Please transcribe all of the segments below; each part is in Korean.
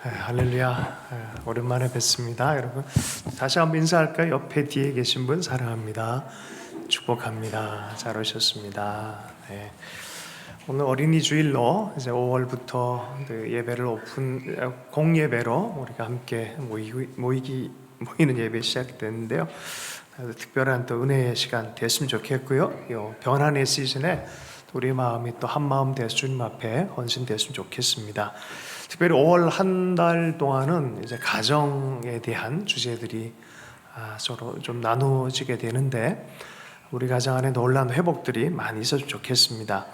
할렐루야. 오랜만에 뵙습니다. 여러분 다시 한번 인사할까요? 옆에 뒤에 계신 분 사랑합니다. 축복합니다. 잘 오셨습니다. 오늘 어린이 주일로 이제 5월부터 그 예배를 공예배로 우리가 함께 모이는 예배 시작됐는데요. 특별한 또 은혜의 시간 됐으면 좋겠고요. 이 변환의 시즌에 우리 마음이 또 한 마음 돼서 주님 앞에 헌신됐으면 좋겠습니다. 특별히 5월 한 달 동안은 이제 가정에 대한 주제들이 서로 좀 나누어지게 되는데 우리 가정 안에 놀라운 회복들이 많이 있었으면 좋겠습니다.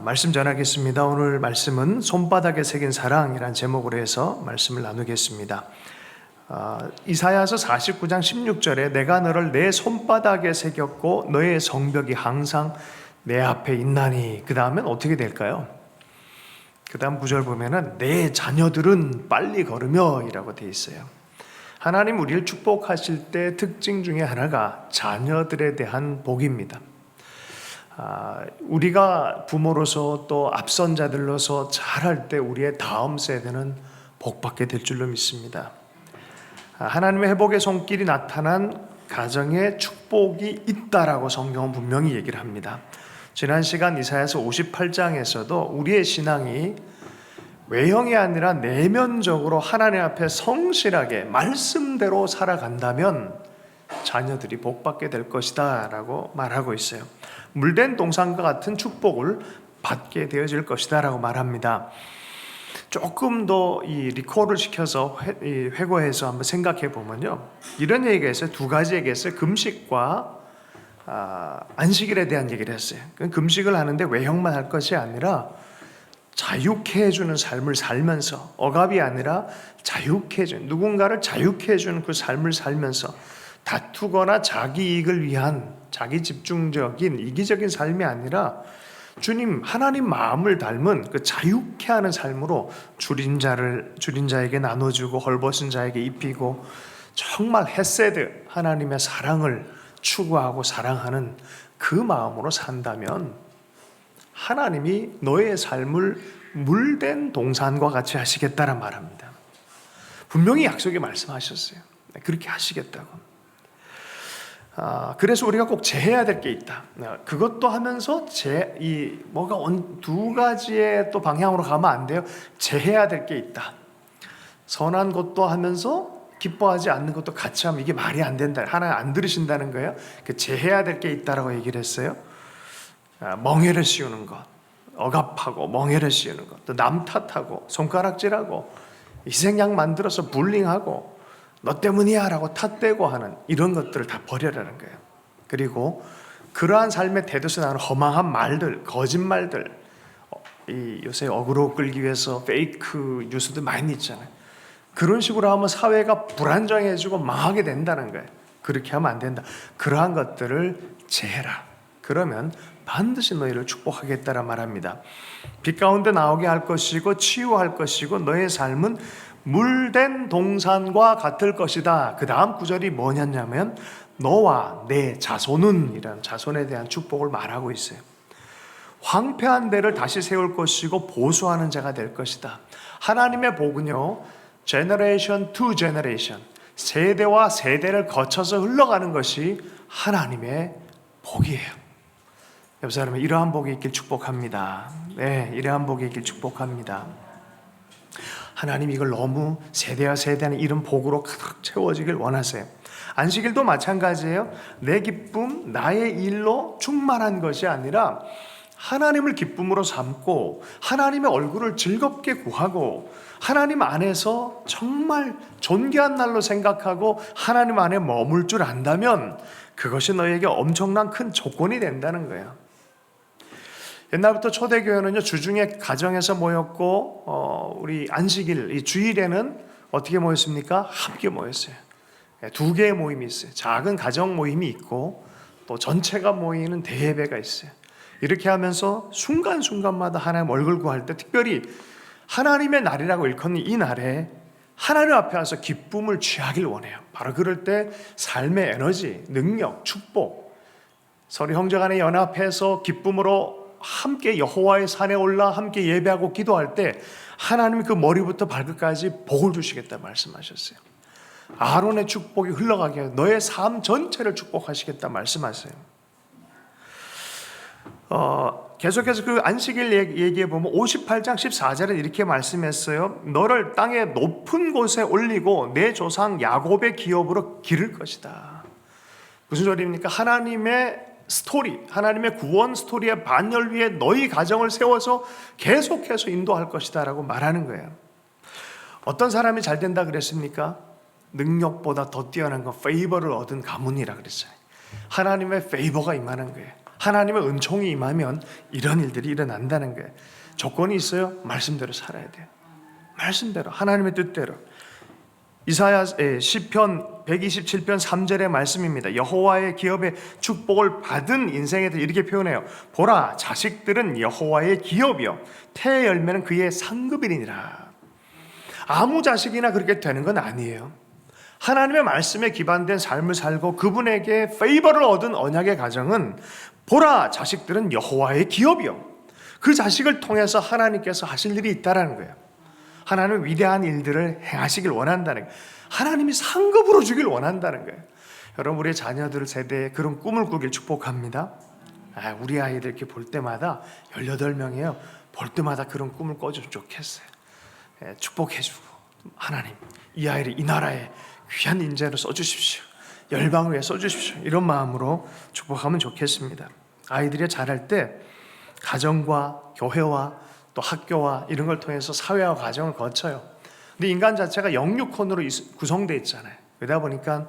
말씀 전하겠습니다. 오늘 말씀은 손바닥에 새긴 사랑이라는 제목으로 해서 말씀을 나누겠습니다. 이사야서 49장 16절에 내가 너를 내 손바닥에 새겼고 너의 성벽이 항상 내 앞에 있나니, 그 다음엔 어떻게 될까요? 그 다음 구절 보면은 내 자녀들은 빨리 걸으며 이라고 되어 있어요. 하나님 우리를 축복하실 때 특징 중에 하나가 자녀들에 대한 복입니다. 우리가 부모로서 또 앞선자들로서 잘할 때 우리의 다음 세대는 복받게 될 줄로 믿습니다. 하나님의 회복의 손길이 나타난 가정에 축복이 있다라고 성경은 분명히 얘기를 합니다. 지난 시간 이사야서 58장에서도 우리의 신앙이 외형이 아니라 내면적으로 하나님 앞에 성실하게 말씀대로 살아간다면 자녀들이 복받게 될 것이다 라고 말하고 있어요. 물된 동산과 같은 축복을 받게 되어질 것이다 라고 말합니다. 조금 더 이 리콜을 시켜서 회고해서 한번 생각해 보면요, 이런 얘기가 있어요. 두 가지 얘기했어요. 금식과 안식일에 대한 얘기를 했어요. 금식을 하는데 외형만 할 것이 아니라 자유케 해주는 삶을 살면서, 억압이 아니라 자유케 해주는, 누군가를 자유케 해주는 그 삶을 살면서 다투거나 자기 이익을 위한 자기 집중적인 이기적인 삶이 아니라 하나님 마음을 닮은 그 자유케 하는 삶으로 줄인 자에게 나눠주고 헐벗은 자에게 입히고 정말 헤세드, 하나님의 사랑을 추구하고 사랑하는 그 마음으로 산다면 하나님이 너의 삶을 물된 동산과 같이 하시겠다란 말합니다. 분명히 약속에 말씀하셨어요. 그렇게 하시겠다고. 그래서 우리가 꼭 제해야 될 게 있다. 그것도 하면서 두 가지의 또 방향으로 가면 안 돼요. 제해야 될 게 있다. 선한 것도 하면서 기뻐하지 않는 것도 같이 하면 이게 말이 안 된다. 하나님 안 들으신다는 거예요. 제해야 될 게 있다라고 얘기를 했어요. 멍해를 씌우는 것, 억압하고 멍해를 씌우는 것, 또 남 탓하고 손가락질하고 희생양 만들어서 불링하고 너 때문이야 라고 탓대고 하는 이런 것들을 다 버려라는 거예요. 그리고 그러한 삶의 태도에서 나오는 허망한 말들, 거짓말들, 요새 어그로 끌기 위해서 페이크 뉴스도 많이 있잖아요. 그런 식으로 하면 사회가 불안정해지고 망하게 된다는 거예요. 그렇게 하면 안 된다. 그러한 것들을 제해라. 그러면 반드시 너희를 축복하겠다라 말합니다. 빛 가운데 나오게 할 것이고 치유할 것이고 너의 삶은 물된 동산과 같을 것이다. 그 다음 구절이 뭐냐면 너와 내 자손은 이라는 자손에 대한 축복을 말하고 있어요. 황폐한 데를 다시 세울 것이고 보수하는 자가 될 것이다. 하나님의 복은요, 제너레이션 투 제너레이션, 세대와 세대를 거쳐서 흘러가는 것이 하나님의 복이에요. 옆 사람은 이러한 복이 있길 축복합니다. 네, 이러한 복이 있길 축복합니다. 하나님 이걸 너무 세대와 세대는 이런 복으로 가득 채워지길 원하세요. 안식일도 마찬가지예요. 내 기쁨, 나의 일로 충만한 것이 아니라 하나님을 기쁨으로 삼고 하나님의 얼굴을 즐겁게 구하고 하나님 안에서 정말 존귀한 날로 생각하고 하나님 안에 머물 줄 안다면 그것이 너에게 엄청난 큰 조건이 된다는 거예요. 옛날부터 초대교회는요, 주중에 가정에서 모였고 우리 안식일, 이 주일에는 어떻게 모였습니까? 함께 모였어요. 두 개의 모임이 있어요. 작은 가정 모임이 있고 또 전체가 모이는 대예배가 있어요. 이렇게 하면서 순간순간마다 하나님 얼굴 구할 때 특별히 하나님의 날이라고 일컫는 이 날에 하나님 앞에 와서 기쁨을 취하길 원해요. 바로 그럴 때 삶의 에너지, 능력, 축복, 서로 형제간에 연합해서 기쁨으로 함께 여호와의 산에 올라 함께 예배하고 기도할 때 하나님이 그 머리부터 발끝까지 복을 주시겠다 말씀하셨어요. 아론의 축복이 흘러가게 하여 너의 삶 전체를 축복하시겠다 말씀하세요. 계속해서 그 안식일 얘기해 보면 58장 14절에 이렇게 말씀했어요. 너를 땅의 높은 곳에 올리고 내 조상 야곱의 기업으로 기를 것이다. 무슨 소리입니까? 하나님의 스토리, 하나님의 구원 스토리의 반열 위에 너희 가정을 세워서 계속해서 인도할 것이다 라고 말하는 거예요. 어떤 사람이 잘 된다 그랬습니까? 능력보다 더 뛰어난 건 페이버를 얻은 가문이라 그랬어요. 하나님의 페이버가 임하는 거예요. 하나님의 은총이 임하면 이런 일들이 일어난다는 거예요. 조건이 있어요. 말씀대로 살아야 돼요. 말씀대로, 하나님의 뜻대로. 시편 127편 3절의 말씀입니다. 여호와의 기업의 축복을 받은 인생에 대해 이렇게 표현해요. 보라, 자식들은 여호와의 기업이요 태의 열매는 그의 상급이니라. 아무 자식이나 그렇게 되는 건 아니에요. 하나님의 말씀에 기반된 삶을 살고 그분에게 페이버를 얻은 언약의 가정은 보라, 자식들은 여호와의 기업이요 그 자식을 통해서 하나님께서 하실 일이 있다라는 거예요. 하나님은 위대한 일들을 행하시길 원한다는 거예요. 하나님이 상급으로 주길 원한다는 거예요. 여러분, 우리의 자녀들 세대에 그런 꿈을 꾸길 축복합니다. 우리 아이들 이렇게 볼 때마다 18명이에요. 볼 때마다 그런 꿈을 꿔주면 좋겠어요. 축복해주고, 하나님 이 아이를 이 나라에 귀한 인재로 써주십시오. 열방을 위해 써주십시오. 이런 마음으로 축복하면 좋겠습니다. 아이들이 자랄 때 가정과 교회와 또 학교와 이런 걸 통해서 사회와 가정을 거쳐요. 근데 인간 자체가 영육혼으로 구성되어 있잖아요. 그러다 보니까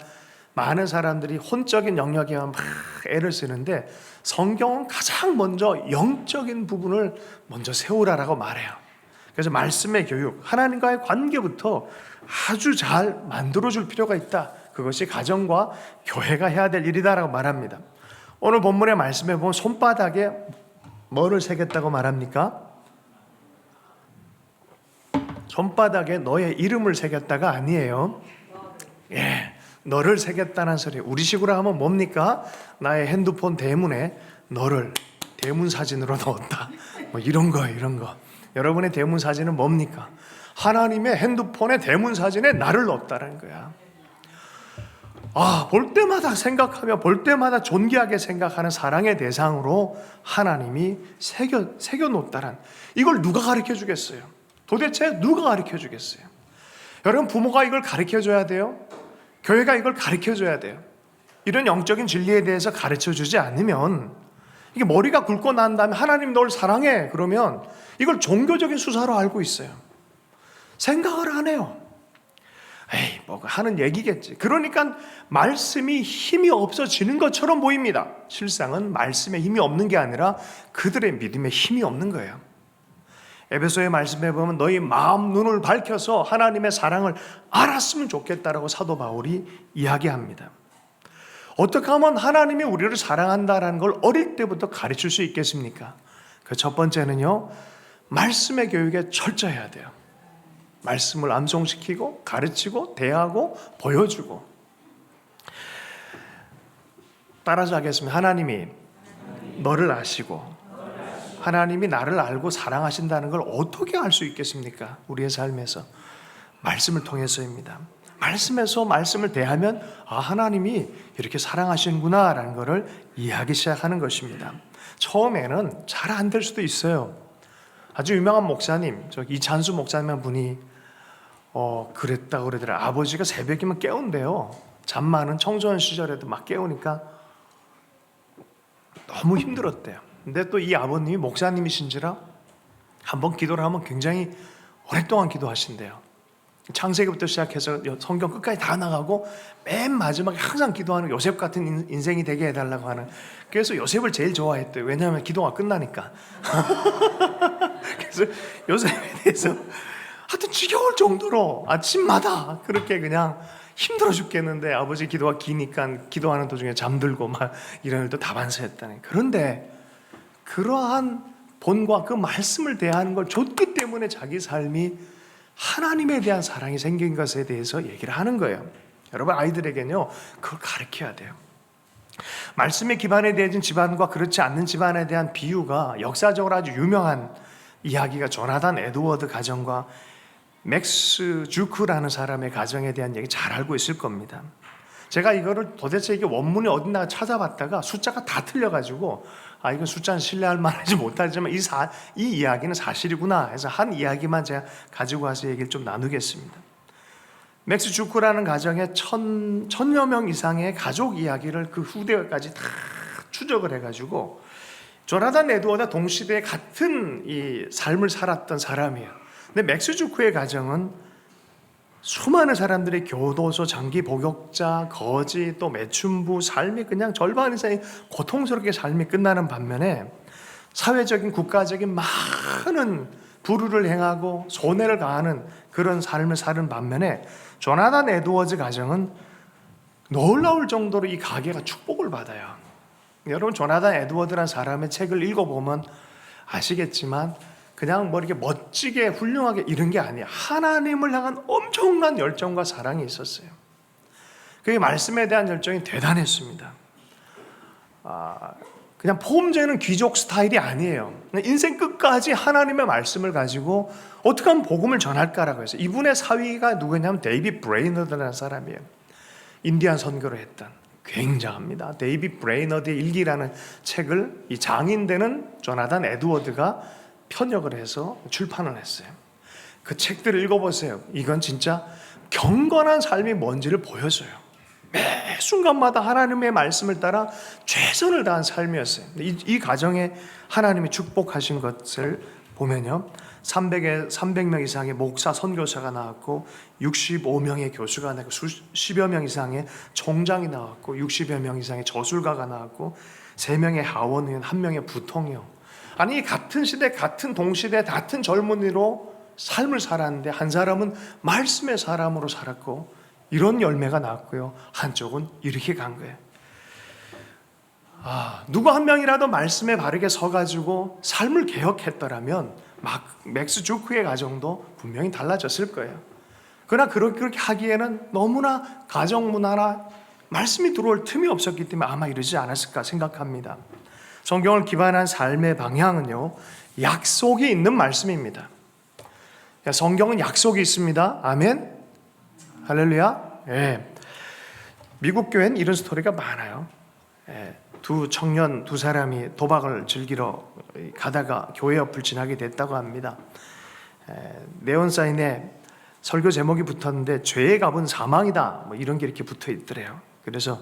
많은 사람들이 혼적인 영역에만 막 애를 쓰는데 성경은 가장 먼저 영적인 부분을 먼저 세우라라고 말해요. 그래서 말씀의 교육, 하나님과의 관계부터 아주 잘 만들어줄 필요가 있다. 그것이 가정과 교회가 해야 될 일이다라고 말합니다. 오늘 본문의 말씀에 보면 손바닥에 뭐를 새겼다고 말합니까? 손바닥에 너의 이름을 새겼다가 아니에요. 너를 새겼다는 소리. 우리식으로 하면 뭡니까? 나의 핸드폰 대문에 너를 대문 사진으로 넣었다. 뭐 이런 거. 여러분의 대문 사진은 뭡니까? 하나님의 핸드폰의 대문 사진에 나를 넣었다는 거야. 볼 때마다 생각하며 볼 때마다 존귀하게 생각하는 사랑의 대상으로 하나님이 새겨 놓았다는, 이걸 누가 가르쳐 주겠어요? 도대체 누가 가르쳐 주겠어요? 여러분, 부모가 이걸 가르쳐 줘야 돼요. 교회가 이걸 가르쳐 줘야 돼요. 이런 영적인 진리에 대해서 가르쳐 주지 않으면, 이게 머리가 굵고 난 다음에 하나님 널 사랑해 그러면 이걸 종교적인 수사로 알고 있어요. 생각을 안 해요. 뭐 하는 얘기겠지. 그러니까 말씀이 힘이 없어지는 것처럼 보입니다. 실상은 말씀에 힘이 없는 게 아니라 그들의 믿음에 힘이 없는 거예요. 에베소의 말씀에 보면 너희 마음 눈을 밝혀서 하나님의 사랑을 알았으면 좋겠다라고 사도 바울이 이야기합니다. 어떻게 하면 하나님이 우리를 사랑한다라는 걸 어릴 때부터 가르칠 수 있겠습니까? 그 첫 번째는요, 말씀의 교육에 철저해야 돼요. 말씀을 암송시키고 가르치고 대하고 보여주고. 따라서 하겠습니다. 하나님이 너를 아시고 하나님이 나를 알고 사랑하신다는 걸 어떻게 알 수 있겠습니까? 우리의 삶에서 말씀을 통해서입니다. 말씀에서 말씀을 대하면 하나님이 이렇게 사랑하시는구나 라는 것을 이해하기 시작하는 것입니다. 처음에는 잘 안 될 수도 있어요. 아주 유명한 목사님, 이찬수 목사님 분이 그랬다고 그러더라. 아버지가 새벽이면 깨운대요. 잠 많은 청소년 시절에도 막 깨우니까 너무 힘들었대요. 근데 또 이 아버님이 목사님이신지라 한번 기도를 하면 굉장히 오랫동안 기도하신대요. 창세기부터 시작해서 성경 끝까지 다 나가고 맨 마지막에 항상 기도하는 요셉 같은 인생이 되게 해달라고 하는. 그래서 요셉을 제일 좋아했대요. 왜냐하면 기도가 끝나니까. 그래서 요셉에 대해서 하여튼 지겨울 정도로 아침마다 그렇게 그냥 힘들어 죽겠는데 아버지 기도가 기니까 기도하는 도중에 잠들고 막 이런 일도 다반사했다는. 그런데 그러한 본과 그 말씀을 대하는 걸 줬기 때문에 자기 삶이 하나님에 대한 사랑이 생긴 것에 대해서 얘기를 하는 거예요. 여러분, 아이들에게는요 그걸 가르쳐야 돼요. 말씀에 기반에 대해진 집안과 그렇지 않는 집안에 대한 비유가 역사적으로 아주 유명한 이야기가 조나단 에드워드 가정과 맥스 주크라는 사람의 가정에 대한 얘기 잘 알고 있을 겁니다. 제가 이거를 도대체 이게 원문이 어딨나 찾아봤다가 숫자가 다 틀려가지고 이건 숫자는 신뢰할 만하지 못하지만 이 이야기는 사실이구나 해서 한 이야기만 제가 가지고 와서 얘기를 좀 나누겠습니다. 맥스 주크라는 가정에 천여 명 이상의 가족 이야기를 그 후대까지 다 추적을 해가지고 조나단 에드워드와 동시대에 같은 이 삶을 살았던 사람이에요. 근데 맥스 주크의 가정은 수많은 사람들의 교도소, 장기 복역자, 거지, 또 매춘부, 삶이 그냥 절반 이상이 고통스럽게 삶이 끝나는 반면에 사회적인 국가적인 많은 불의를 행하고 손해를 가하는 그런 삶을 사는 반면에 조나단 에드워즈 가정은 놀라울 정도로 이 가게가 축복을 받아요. 여러분 조나단 에드워드라는 사람의 책을 읽어보면 아시겠지만 그냥 뭐 이렇게 멋지게 훌륭하게 이런 게 아니야. 하나님을 향한 엄청난 열정과 사랑이 있었어요. 그 말씀에 대한 열정이 대단했습니다. 그냥 폼재는 귀족 스타일이 아니에요. 인생 끝까지 하나님의 말씀을 가지고 어떻게 하면 복음을 전할까라고 해서 이분의 사위가 누구냐면 데이빗 브레이너드라는 사람이에요. 인디안 선교를 했던 굉장합니다. 데이빗 브레이너드의 일기라는 책을 이 장인되는 조나단 에드워드가 편역을 해서 출판을 했어요. 그 책들을 읽어보세요. 이건 진짜 경건한 삶이 뭔지를 보여줘요. 매 순간마다 하나님의 말씀을 따라 최선을 다한 삶이었어요. 이 가정에 하나님이 축복하신 것을 보면요, 300명 이상의 목사, 선교사가 나왔고 65명의 교수가 나왔고 10여 명 이상의 총장이 나왔고 60여 명 이상의 저술가가 나왔고 3명의 하원의원, 1명의 부통령. 아니 같은 시대, 같은 동시대, 같은 젊은이로 삶을 살았는데 한 사람은 말씀의 사람으로 살았고 이런 열매가 나왔고요, 한쪽은 이렇게 간 거예요. 누구 한 명이라도 말씀에 바르게 서가지고 삶을 개혁했더라면 맥스 주크의 가정도 분명히 달라졌을 거예요. 그러나 그렇게 하기에는 너무나 가정 문화나 말씀이 들어올 틈이 없었기 때문에 아마 이러지 않았을까 생각합니다. 성경을 기반한 삶의 방향은요, 약속이 있는 말씀입니다. 성경은 약속이 있습니다. 아멘. 할렐루야. 예. 미국 교회는 이런 스토리가 많아요. 두 청년 두 사람이 도박을 즐기러 가다가 교회 옆을 지나게 됐다고 합니다. 네온사인에 설교 제목이 붙었는데 죄의 값은 사망이다, 뭐 이런 게 이렇게 붙어 있더래요. 그래서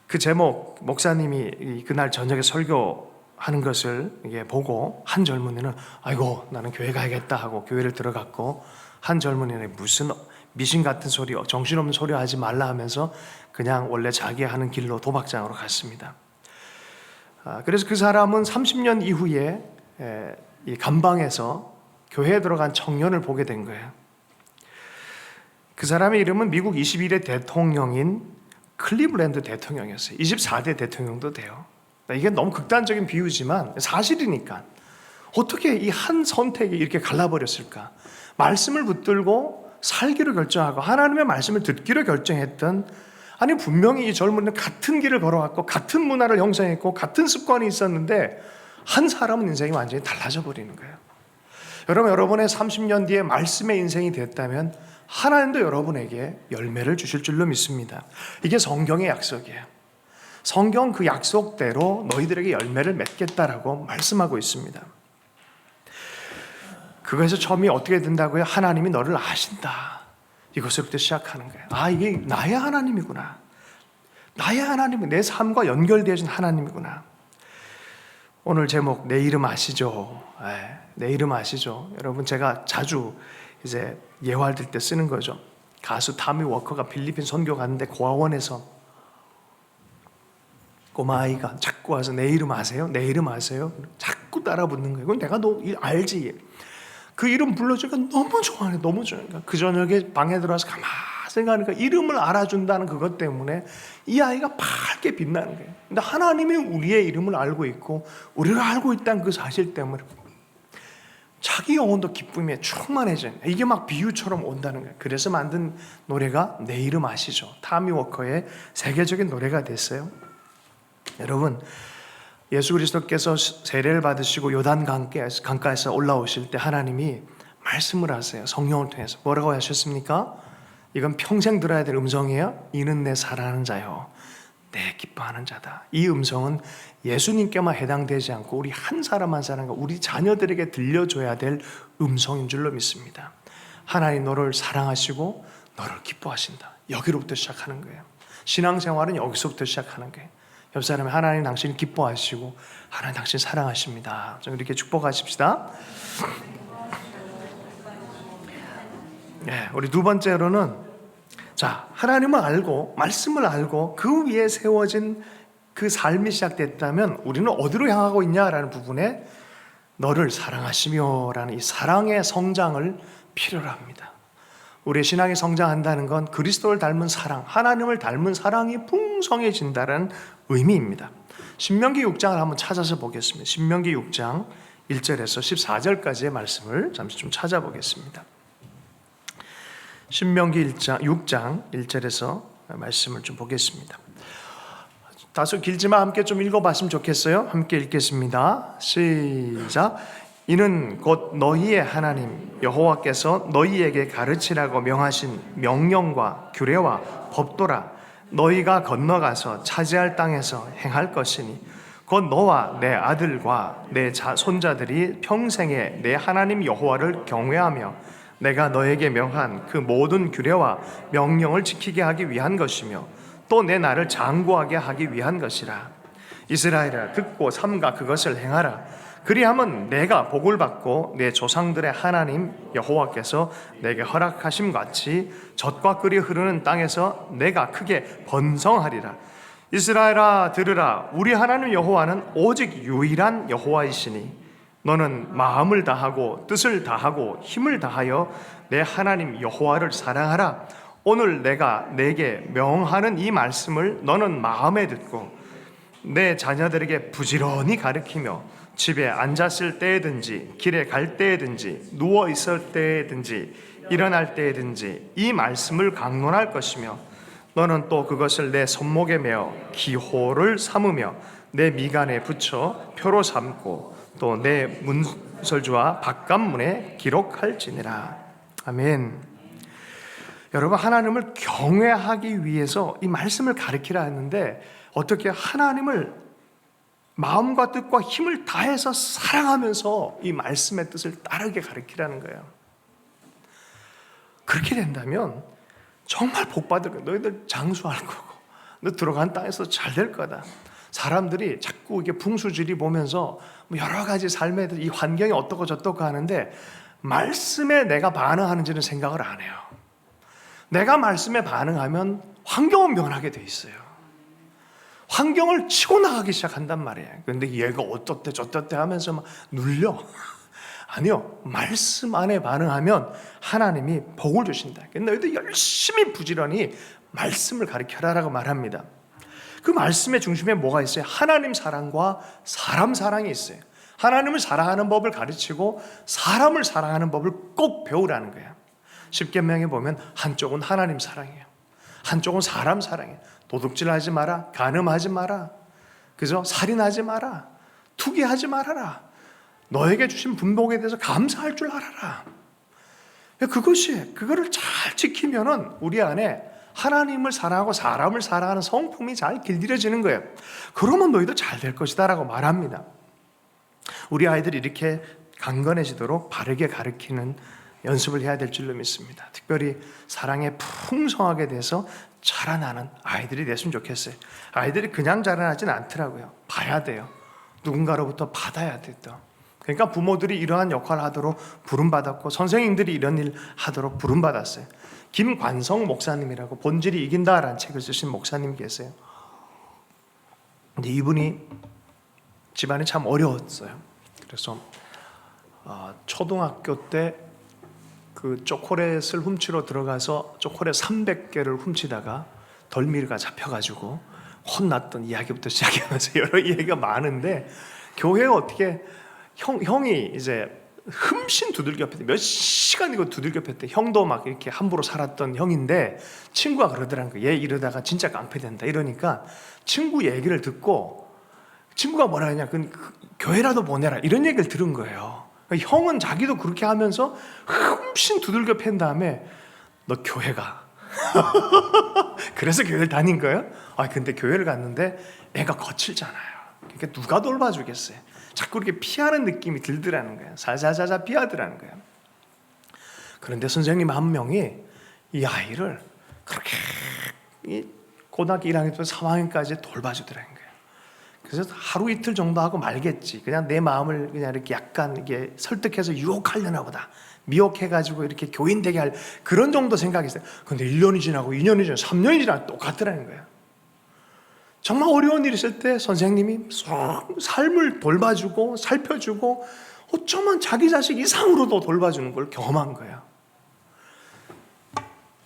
그 제목, 목사님이 그날 저녁에 설교하는 것을 보고 한 젊은이는 아이고 나는 교회 가야겠다 하고 교회를 들어갔고, 한 젊은이는 무슨 미신 같은 소리, 정신없는 소리 하지 말라 하면서 그냥 원래 자기 하는 길로 도박장으로 갔습니다. 그래서 그 사람은 30년 이후에 이 감방에서 교회에 들어간 청년을 보게 된 거예요. 그 사람의 이름은 미국 21대 대통령인 클리블랜드 대통령이었어요. 24대 대통령도 돼요. 이게 너무 극단적인 비유지만 사실이니까 어떻게 이 한 선택이 이렇게 갈라버렸을까? 말씀을 붙들고 살기로 결정하고 하나님의 말씀을 듣기로 결정했던, 아니 분명히 이 젊은이는 같은 길을 걸어왔고 같은 문화를 형성했고 같은 습관이 있었는데 한 사람은 인생이 완전히 달라져 버리는 거예요. 여러분의 30년 뒤에 말씀의 인생이 됐다면 하나님도 여러분에게 열매를 주실 줄로 믿습니다. 이게 성경의 약속이에요. 성경 그 약속대로 너희들에게 열매를 맺겠다라고 말씀하고 있습니다. 그것에서 처음이 어떻게 된다고요? 하나님이 너를 아신다. 이것으로부터 시작하는 거예요. 이게 나의 하나님이구나. 나의 하나님이 내 삶과 연결되어진 하나님이구나. 오늘 제목 내 이름 아시죠? 내 이름 아시죠? 여러분 제가 자주 이제 예화를 때 쓰는 거죠. 가수 타미 워커가 필리핀 선교 갔는데 고아원에서 꼬마 아이가 자꾸 와서 내 이름 아세요? 내 이름 아세요? 자꾸 따라 붙는 거예요. 그럼 내가 너 알지? 그 이름 불러주니까 너무 좋아해, 너무 좋아하니까 그 저녁에 방에 들어와서 가만히 생각하니까 이름을 알아준다는 그것 때문에 이 아이가 밝게 빛나는 거예요. 근데 하나님이 우리의 이름을 알고 있고 우리를 알고 있다는 그 사실 때문에 자기 영혼도 기쁨에 충만해져요. 이게 막 비유처럼 온다는 거예요. 그래서 만든 노래가 내 이름 아시죠? 타미 워커의 세계적인 노래가 됐어요. 여러분, 예수 그리스도께서 세례를 받으시고 요단 강가에서 올라오실 때 하나님이 말씀을 하세요. 성령을 통해서 뭐라고 하셨습니까? 이건 평생 들어야 될 음성이에요. 이는 내 사랑하는 자요, 내 기뻐하는 자다. 이 음성은 예수님께만 해당되지 않고 우리 한 사람 한 사람과 우리 자녀들에게 들려줘야 될 음성인 줄로 믿습니다. 하나님 너를 사랑하시고 너를 기뻐하신다. 여기로부터 시작하는 거예요. 신앙생활은 여기서부터 시작하는 거예요. 옆 사람이 하나님 당신을 기뻐하시고 하나님 당신 사랑하십니다. 좀 이렇게 축복하십시다. 네, 우리 두 번째로는 자, 하나님을 알고 말씀을 알고 그 위에 세워진 그 삶이 시작됐다면 우리는 어디로 향하고 있냐라는 부분에 너를 사랑하시며 라는 이 사랑의 성장을 필요로 합니다. 우리의 신앙이 성장한다는 건 그리스도를 닮은 사랑, 하나님을 닮은 사랑이 풍성해진다는 의미입니다. 신명기 6장을 한번 찾아서 보겠습니다. 신명기 6장 1절에서 14절까지의 말씀을 잠시 좀 찾아보겠습니다. 신명기 6장 1절에서 말씀을 좀 보겠습니다. 다소 길지만 함께 좀 읽어봤으면 좋겠어요. 함께 읽겠습니다. 시작. 이는 곧 너희의 하나님 여호와께서 너희에게 가르치라고 명하신 명령과 규례와 법도라. 너희가 건너가서 차지할 땅에서 행할 것이니 곧 너와 내 아들과 내 손자들이 평생에 내 하나님 여호와를 경외하며 내가 너에게 명한 그 모든 규례와 명령을 지키게 하기 위한 것이며 또 내 나를 장구하게 하기 위한 것이라. 이스라엘아, 듣고 삼가 그것을 행하라. 그리하면 내가 복을 받고 내 조상들의 하나님 여호와께서 내게 허락하심 같이 젖과 꿀이 흐르는 땅에서 내가 크게 번성하리라. 이스라엘아, 들으라. 우리 하나님 여호와는 오직 유일한 여호와이시니 너는 마음을 다하고 뜻을 다하고 힘을 다하여 내 하나님 여호와를 사랑하라. 오늘 내가 내게 명하는 이 말씀을 너는 마음에 듣고 내 자녀들에게 부지런히 가르치며 집에 앉았을 때든지 길에 갈 때든지 누워 있을 때든지 일어날 때든지 이 말씀을 강론할 것이며 너는 또 그것을 내 손목에 메어 기호를 삼으며 내 미간에 붙여 표로 삼고 또 내 문설주와 바깥문에 기록할지니라. 아멘. 여러분, 하나님을 경외하기 위해서 이 말씀을 가르치라 했는데 어떻게 하나님을 마음과 뜻과 힘을 다해서 사랑하면서 이 말씀의 뜻을 따르게 가르치라는 거예요. 그렇게 된다면 정말 복받을 거야. 너희들 장수할 거고 너 들어간 땅에서 잘 될 거다. 사람들이 자꾸 이게 풍수지리 보면서 여러 가지 삶의 이 환경이 어떻고 저떻고 하는데 말씀에 내가 반응하는지는 생각을 안 해요. 내가 말씀에 반응하면 환경은 변하게 돼 있어요. 환경을 치고 나가기 시작한단 말이에요. 그런데 얘가 어떻대 저떻대 하면서 막 눌려. 아니요, 말씀 안에 반응하면 하나님이 복을 주신다. 너희들 열심히 부지런히 말씀을 가르쳐라라고 말합니다. 그 말씀의 중심에 뭐가 있어요? 하나님 사랑과 사람 사랑이 있어요. 하나님을 사랑하는 법을 가르치고 사람을 사랑하는 법을 꼭 배우라는 거예요. 십계명에 보면 한쪽은 하나님 사랑이에요. 한쪽은 사람 사랑이에요. 도둑질하지 마라, 간음하지 마라, 그죠? 살인하지 마라, 투기하지 말아라, 너에게 주신 분복에 대해서 감사할 줄 알아라. 그거를 잘 지키면은 우리 안에 하나님을 사랑하고 사람을 사랑하는 성품이 잘 길들여지는 거예요. 그러면 너희도 잘 될 것이다 라고 말합니다. 우리 아이들이 이렇게 강건해지도록 바르게 가르치는 연습을 해야 될 줄로 믿습니다. 특별히 사랑에 풍성하게 돼서 자라나는 아이들이 됐으면 좋겠어요. 아이들이 그냥 자라나진 않더라고요. 봐야 돼요. 누군가로부터 받아야 돼요. 그러니까 부모들이 이러한 역할을 하도록 부름받았고 선생님들이 이런 일 하도록 부름받았어요. 김관성 목사님이라고 본질이 이긴다라는 책을 쓰신 목사님이 계세요. 근데 이분이 집안이 참 어려웠어요. 그래서 초등학교 때 그 초콜릿을 훔치러 들어가서 초콜릿 300개를 훔치다가 덜미가 잡혀가지고 혼났던 이야기부터 시작하면서 여러 이야기가 많은데 교회에 어떻게 형이 이제 흠씬 두들겨 팼대. 몇 시간 이거 두들겨 팼대. 형도 막 이렇게 함부로 살았던 형인데 친구가 그러더라는 거예요. 얘 이러다가 진짜 깡패 된다. 이러니까 친구 얘기를 듣고 친구가 뭐라 하냐, 교회라도 보내라, 이런 얘기를 들은 거예요. 그러니까 형은 자기도 그렇게 하면서 흠씬 두들겨 팬 다음에 너 교회 가. 그래서 교회를 다닌 거예요? 근데 교회를 갔는데 애가 거칠잖아요. 그러니까 누가 돌봐주겠어요? 자꾸 이렇게 피하는 느낌이 들더라는 거예요. 살살살살 피하더라는 거예요. 그런데 선생님 한 명이 이 아이를 그렇게 고등학교 1학년부터 3학년까지 돌봐주더라는 거예요. 그래서 하루 이틀 정도 하고 말겠지. 그냥 내 마음을 그냥 이렇게 약간 이게 설득해서 유혹하려나 보다. 미혹해가지고 이렇게 교인 되게 할 그런 정도 생각이 있어요. 근데 1년이 지나고 2년이 지나고 3년이 지나고 똑같더라는 거예요. 정말 어려운 일 있을 때 선생님이 삶을 돌봐주고 살펴주고 어쩌면 자기 자식 이상으로도 돌봐주는 걸 경험한 거예요.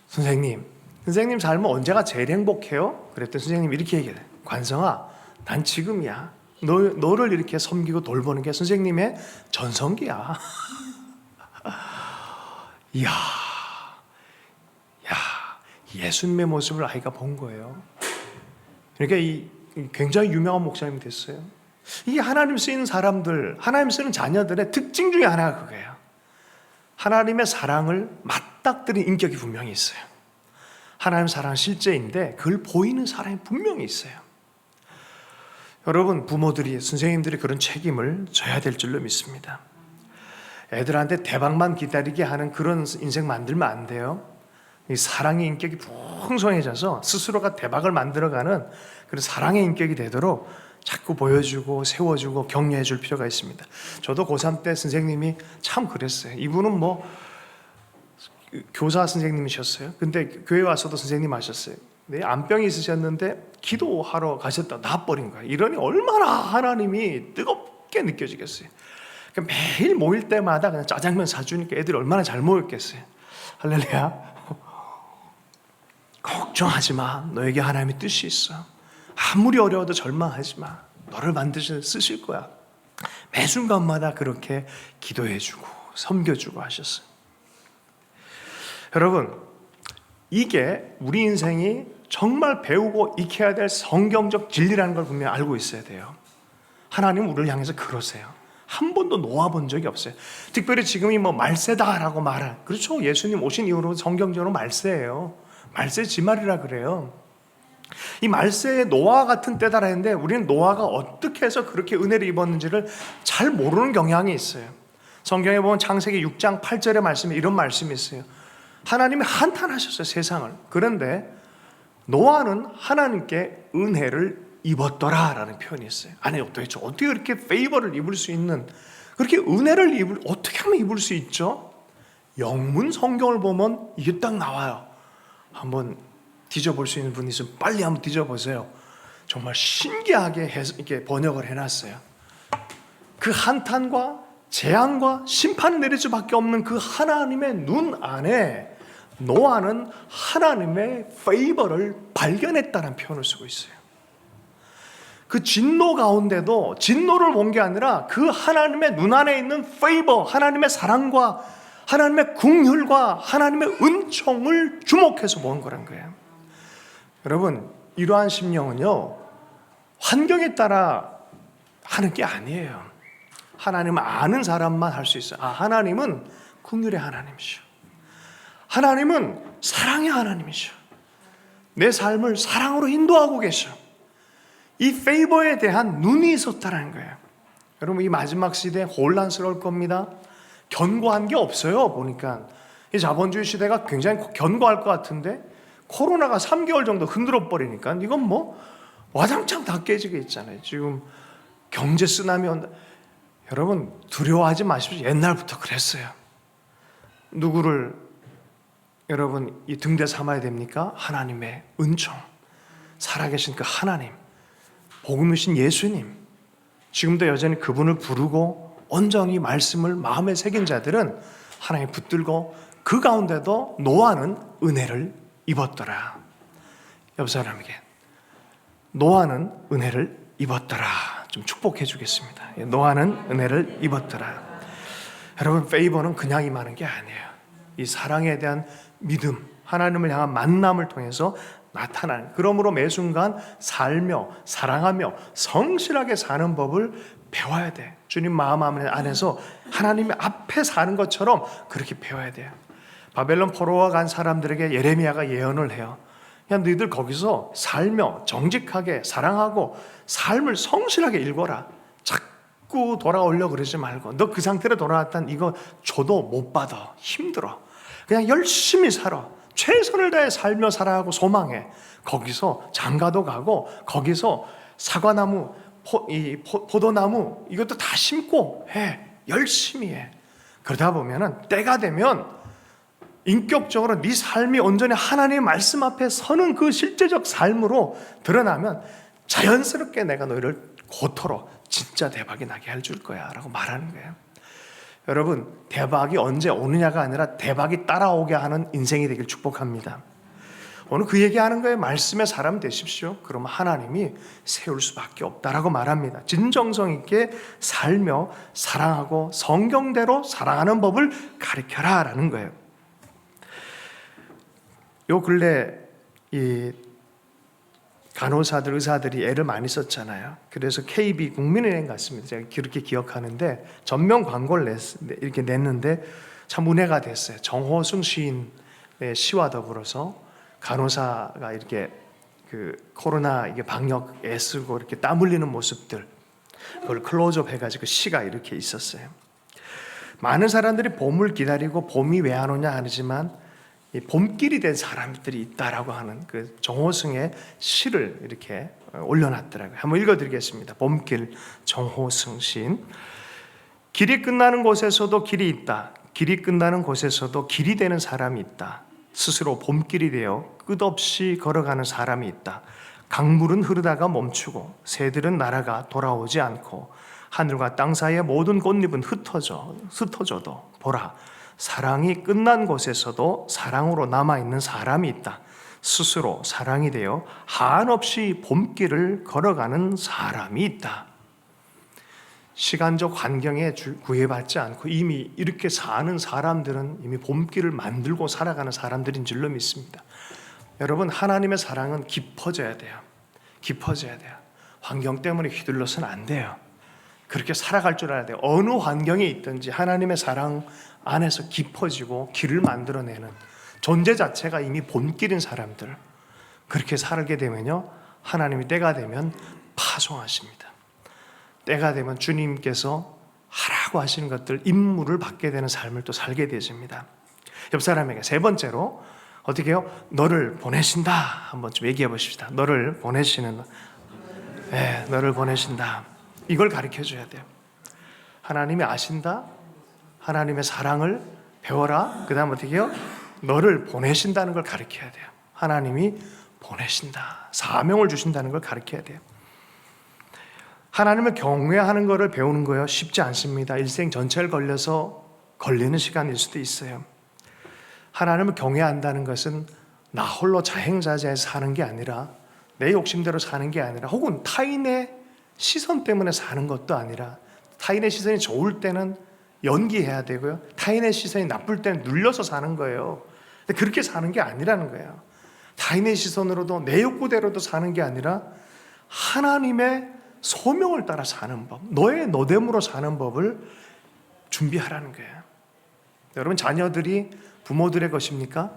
선생님 삶은 언제가 제일 행복해요? 그랬더니 선생님이 이렇게 얘기해요. 관성아, 난 지금이야. 너를 이렇게 섬기고 돌보는 게 선생님의 전성기야. 이야, 예수님의 모습을 아이가 본 거예요. 그러니까 이 굉장히 유명한 목사님이 됐어요. 이 하나님 쓰이는 사람들, 하나님 쓰는 자녀들의 특징 중에 하나가 그거예요. 하나님의 사랑을 맞닥뜨린 인격이 분명히 있어요. 하나님 사랑은 실제인데 그걸 보이는 사람이 분명히 있어요. 여러분, 부모들이, 선생님들이 그런 책임을 져야 될 줄로 믿습니다. 애들한테 대박만 기다리게 하는 그런 인생 만들면 안 돼요. 이 사랑의 인격이 풍성해져서 스스로가 대박을 만들어가는 그런 사랑의 인격이 되도록 자꾸 보여주고 세워주고 격려해 줄 필요가 있습니다. 저도 고3 때 선생님이 참 그랬어요. 이분은 교사 선생님이셨어요. 근데 교회 와서도 선생님 하셨어요. 네, 암병이 있으셨는데 기도하러 가셨다 놔버린 거예요. 이러니 얼마나 하나님이 뜨겁게 느껴지겠어요. 그러니까 매일 모일 때마다 그냥 짜장면 사주니까 애들이 얼마나 잘 모였겠어요. 할렐루야. 걱정하지 마. 너에게 하나님의 뜻이 있어. 아무리 어려워도 절망하지 마. 너를 만드셔서 쓰실 거야. 매 순간마다 그렇게 기도해주고 섬겨주고 하셨어요. 여러분, 이게 우리 인생이 정말 배우고 익혀야 될 성경적 진리라는 걸 분명히 알고 있어야 돼요. 하나님은 우리를 향해서 그러세요. 한 번도 놓아본 적이 없어요. 특별히 지금이 말세다라고 말한, 그렇죠. 예수님 오신 이후로 성경적으로 말세예요. 말세 지말이라 그래요. 이 말세의 노아와 같은 때다라 했는데 우리는 노아가 어떻게 해서 그렇게 은혜를 입었는지를 잘 모르는 경향이 있어요. 성경에 보면 창세기 6장 8절의 말씀에 이런 말씀이 있어요. 하나님이 한탄하셨어요, 세상을. 그런데 노아는 하나님께 은혜를 입었더라라는 표현이 있어요. 아니, 도대체 어떻게 그렇게 페이버를 입을 수 있는, 그렇게 은혜를 어떻게 하면 입을 수 있죠? 영문 성경을 보면 이게 딱 나와요. 한번 뒤져볼 수 있는 분이 있으면 빨리 한번 뒤져보세요. 정말 신기하게 이렇게 번역을 해놨어요. 그 한탄과 재앙과 심판을 내릴 수밖에 없는 그 하나님의 눈 안에 노아는 하나님의 페이버를 발견했다는 표현을 쓰고 있어요. 그 진노 가운데도 진노를 본 게 아니라 그 하나님의 눈 안에 있는 페이버, 하나님의 사랑과 하나님의 긍휼과 하나님의 은총을 주목해서 본 거란 거예요. 여러분, 이러한 심령은요, 환경에 따라 하는 게 아니에요. 하나님을 아는 사람만 할 수 있어요. 하나님은 긍휼의 하나님이시오. 하나님은 사랑의 하나님이시오. 내 삶을 사랑으로 인도하고 계셔. 이 페이버에 대한 눈이 있었다는 거예요. 여러분, 이 마지막 시대 혼란스러울 겁니다. 견고한 게 없어요. 보니까 이 자본주의 시대가 굉장히 견고할 것 같은데 코로나가 3개월 정도 흔들어 버리니까 이건 와장창 다 깨지게 있잖아요. 지금 경제 쓰나미 온다. 여러분, 두려워하지 마십시오. 옛날부터 그랬어요. 누구를 여러분 이 등대 삼아야 됩니까? 하나님의 은총, 살아계신 그 하나님, 복음이신 예수님. 지금도 여전히 그분을 부르고 온전히 말씀을 마음에 새긴 자들은 하나님 붙들고 그 가운데도 노아는 은혜를 입었더라. 옆 사람에게 노아는 은혜를 입었더라 좀 축복해 주겠습니다. 노아는 은혜를 입었더라. 여러분, 페이버는 그냥 임하는 게 아니에요. 이 사랑에 대한 믿음, 하나님을 향한 만남을 통해서 나타나는, 그러므로 매 순간 살며 사랑하며 성실하게 사는 법을 배워야 돼. 주님 마음 안에서 하나님 앞에 사는 것처럼 그렇게 배워야 돼요. 바벨론 포로와 간 사람들에게 예레미야가 예언을 해요. 야, 너희들 거기서 살며 정직하게 사랑하고 삶을 성실하게 일궈라. 자꾸 돌아오려고 그러지 말고, 너 그 상태로 돌아왔단 이거 줘도 못 받아. 힘들어. 그냥 열심히 살아. 최선을 다해 살며 살아가고 소망해. 거기서 장가도 가고, 거기서 사과나무, 포도나무 이것도 다 심고 해. 열심히 해. 그러다 보면은 때가 되면 인격적으로 네 삶이 온전히 하나님의 말씀 앞에 서는 그 실제적 삶으로 드러나면 자연스럽게 내가 너희를 고토로 진짜 대박이 나게 해줄 거야 라고 말하는 거예요. 여러분, 대박이 언제 오느냐가 아니라 대박이 따라오게 하는 인생이 되길 축복합니다. 오늘 그 얘기하는 거예요. 말씀의 사람 되십시오. 그러면 하나님이 세울 수밖에 없다라고 말합니다. 진정성 있게 살며 사랑하고 성경대로 사랑하는 법을 가르쳐라 라는 거예요. 요 근래 이 간호사들, 의사들이 애를 많이 썼잖아요. 그래서 KB 국민은행 갔습니다. 제가 그렇게 기억하는데 전면 광고를 이렇게 냈는데 참 은혜가 됐어요. 정호승 시인의 시와 더불어서 간호사가 이렇게 그 코로나 이게 방역 애쓰고 이렇게 땀 흘리는 모습들, 그걸 클로즈업 해가지고 시가 이렇게 있었어요. 많은 사람들이 봄을 기다리고 봄이 왜 안 오냐 하지만 이 봄길이 된 사람들이 있다라고 하는 그 정호승의 시를 이렇게 올려놨더라고요. 한번 읽어드리겠습니다. 봄길, 정호승 시인. 길이 끝나는 곳에서도 길이 있다. 길이 끝나는 곳에서도 길이 되는 사람이 있다. 스스로 봄길이 되어 끝없이 걸어가는 사람이 있다. 강물은 흐르다가 멈추고 새들은 날아가 돌아오지 않고 하늘과 땅 사이의 모든 꽃잎은 흩어져도 보라, 사랑이 끝난 곳에서도 사랑으로 남아있는 사람이 있다. 스스로 사랑이 되어 한없이 봄길을 걸어가는 사람이 있다. 시간적 환경에 구애받지 않고 이미 이렇게 사는 사람들은 이미 봄길을 만들고 살아가는 사람들인 줄로 믿습니다. 여러분, 하나님의 사랑은 깊어져야 돼요. 깊어져야 돼요. 환경 때문에 휘둘러서는 안 돼요. 그렇게 살아갈 줄 알아야 돼요. 어느 환경에 있든지 하나님의 사랑 안에서 깊어지고 길을 만들어내는 존재 자체가 이미 봄길인 사람들, 그렇게 살게 되면요, 하나님이 때가 되면 파송하십니다. 때가 되면 주님께서 하라고 하시는 것들, 임무를 받게 되는 삶을 또 살게 되십니다. 옆 사람에게 세 번째로 어떻게 해요? 너를 보내신다. 한번 좀 얘기해 보십시다. 너를 보내시는, 너를 보내신다. 이걸 가르쳐 줘야 돼요. 하나님이 아신다. 하나님의 사랑을 배워라. 그 다음 어떻게 해요? 너를 보내신다는 걸 가르쳐야 돼요. 하나님이 보내신다. 사명을 주신다는 걸 가르쳐야 돼요. 하나님을 경외하는 것을 배우는 거요, 쉽지 않습니다. 일생 전체를 걸려서 걸리는 시간일 수도 있어요. 하나님을 경외한다는 것은 나 홀로 자행자재해서 사는 게 아니라, 내 욕심대로 사는 게 아니라, 혹은 타인의 시선 때문에 사는 것도 아니라, 타인의 시선이 좋을 때는 연기해야 되고요, 타인의 시선이 나쁠 때는 눌려서 사는 거예요. 근데 그렇게 사는 게 아니라는 거예요. 타인의 시선으로도 내 욕구대로도 사는 게 아니라 하나님의 소명을 따라 사는 법, 너의 너됨으로 사는 법을 준비하라는 거예요. 여러분, 자녀들이 부모들의 것입니까?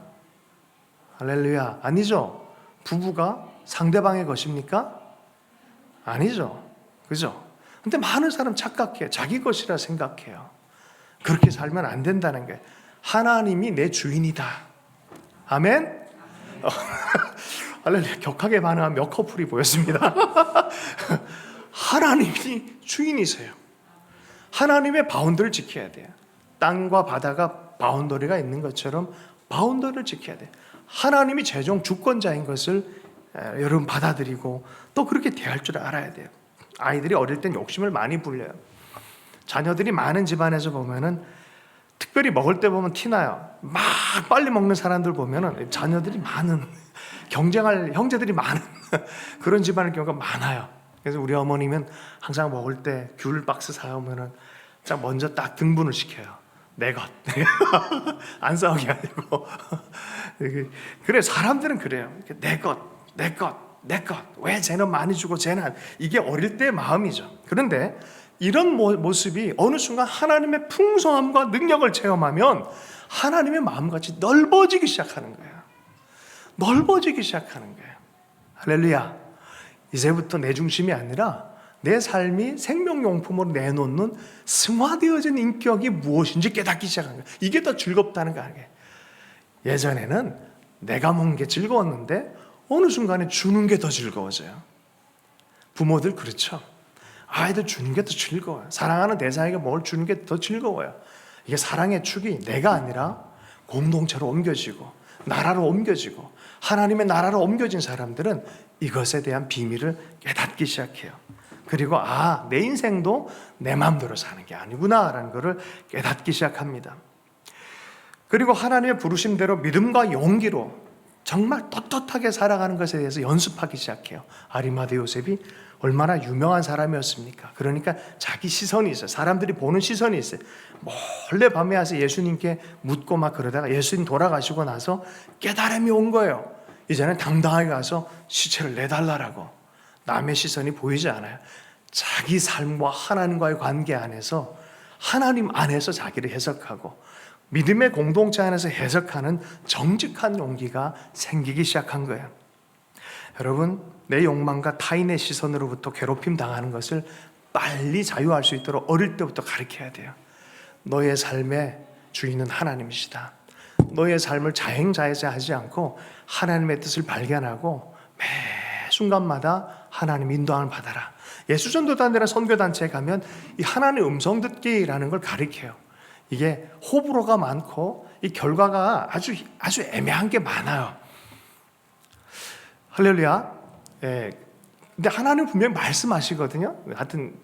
할렐루야. 아니죠. 부부가 상대방의 것입니까? 아니죠. 그죠? 근데 많은 사람 착각해요. 자기 것이라 생각해요. 그렇게 살면 안 된다는 거예요. 하나님이 내 주인이다. 아멘? 할렐루야. 격하게 반응한 몇 커플이 보였습니다. 하나님이 주인이세요. 하나님의 바운더리를 지켜야 돼요. 땅과 바다가 바운더리가 있는 것처럼 바운더리를 지켜야 돼요. 하나님이 최종 주권자인 것을 여러분 받아들이고 또 그렇게 대할 줄 알아야 돼요. 아이들이 어릴 땐 욕심을 많이 부려요. 자녀들이 많은 집안에서 보면은, 특별히 먹을 때 보면 티나요. 막 빨리 먹는 사람들 보면은 자녀들이 많은, 경쟁할 형제들이 많은 그런 집안의 경우가 많아요. 그래서 우리 어머님은 항상 먹을 때 귤 박스 사오면은 딱 먼저 딱 등분을 시켜요. 내 것. 안 싸우게 하려고. 그래, 사람들은 그래요. 내 것, 내 것, 내 것. 왜 쟤는 많이 주고 쟤는 이게 어릴 때의 마음이죠. 그런데 이런 모습이 어느 순간 하나님의 풍성함과 능력을 체험하면 하나님의 마음같이 넓어지기 시작하는 거예요. 넓어지기 시작하는 거예요. 할렐루야. 이제부터 내 중심이 아니라 내 삶이 생명용품으로 내놓는 승화되어진 인격이 무엇인지 깨닫기 시작한 거예요. 이게 더 즐겁다는 거 아니에요. 예전에는 내가 먹는 게 즐거웠는데 어느 순간에 주는 게 더 즐거워져요. 부모들 그렇죠. 아이들 주는 게 더 즐거워요. 사랑하는 대상에게 뭘 주는 게 더 즐거워요. 이게 사랑의 축이 내가 아니라 공동체로 옮겨지고 나라로 옮겨지고 하나님의 나라로 옮겨진 사람들은 이것에 대한 비밀을 깨닫기 시작해요. 그리고 내 인생도 내 마음대로 사는 게 아니구나라는 것을 깨닫기 시작합니다. 그리고 하나님의 부르심대로 믿음과 용기로 정말 떳떳하게 살아가는 것에 대해서 연습하기 시작해요. 아리마대 요셉이 얼마나 유명한 사람이었습니까? 그러니까 자기 시선이 있어요. 사람들이 보는 시선이 있어요. 몰래 밤에 와서 예수님께 묻고 막 그러다가 예수님 돌아가시고 나서 깨달음이 온 거예요. 이제는 당당하게 가서 시체를 내달라라고. 남의 시선이 보이지 않아요. 자기 삶과 하나님과의 관계 안에서 하나님 안에서 자기를 해석하고 믿음의 공동체 안에서 해석하는 정직한 용기가 생기기 시작한 거예요. 여러분, 내 욕망과 타인의 시선으로부터 괴롭힘 당하는 것을 빨리 자유할 수 있도록 어릴 때부터 가르쳐야 돼요. 너의 삶의 주인은 하나님이시다. 너의 삶을 자행자애하지 않고 하나님의 뜻을 발견하고 매 순간마다 하나님 인도함을 받아라. 예수전도단이나 선교단체에 가면 이 하나님의 음성 듣기라는 걸 가르쳐요. 이게 호불호가 많고 이 결과가 아주 애매한 게 많아요. 할렐루야. 예. 근데 하나님 분명히 말씀하시거든요. 하여튼